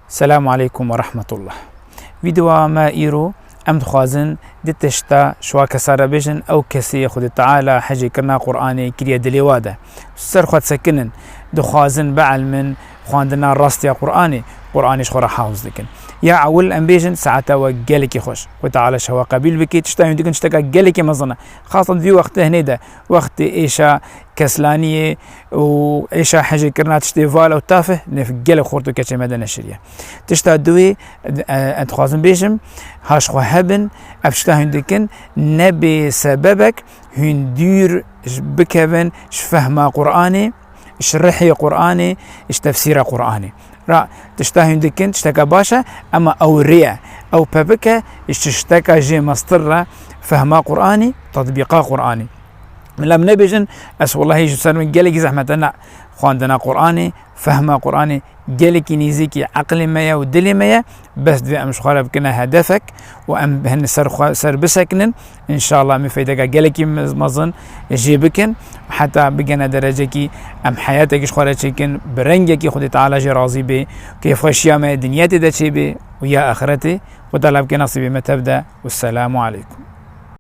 السلام عليكم ورحمة الله. فيديو ما إيرو أم دخوازن دي تشتا شوا كسارة بيجن أو كسي خود تعالى حجي كرنا قرآني كريا دليواده سر خود سكنن دخوازن بعلمن خواندنا راستيا قرآني شخورا حافظ لكن يا عول أم بيجن ساعتا وقالك خوش وتعالى شوا قبيل بكي تشتا يمدكن تشتكا قالك مظنة خاصة في وقت هنيدا وقت إيشا كسلانية وإيشا حاجة كرنا تشتي فالا وتافه نف قالك خورتو كاتش مدى نشرية تشتا دوي أدخوازن بيجم هاش خو هبن أبشتا هندكن نبي سببك هندير بكبن شفهما قرآني شرحي قرآني تفسير قرآني را تشتاهن دكين تشتكى باشا اما او ريا او بابكا تشتكى جي مصطرة فهما قرآني تطبيقا قرآني من لم نبيجن اس والله يجب سنوين قالك زحمتنا خواندنا قرآني فهما قرآني قالك نيزيكي عقل ميا ودلي ميا بس دي امش خالب كنا هدفك وام بهن سر بسكنن ان شاء الله مفيدك قالك مظن جيبكن حتى بقنا درجكي ام حياتك خالتشكن برنجكي خدي تعالى جي راضي بي كيف خشيا ما دنياتي دا بي ويا اخرتي وطلب كنصيبي ما تبدا والسلام عليكم.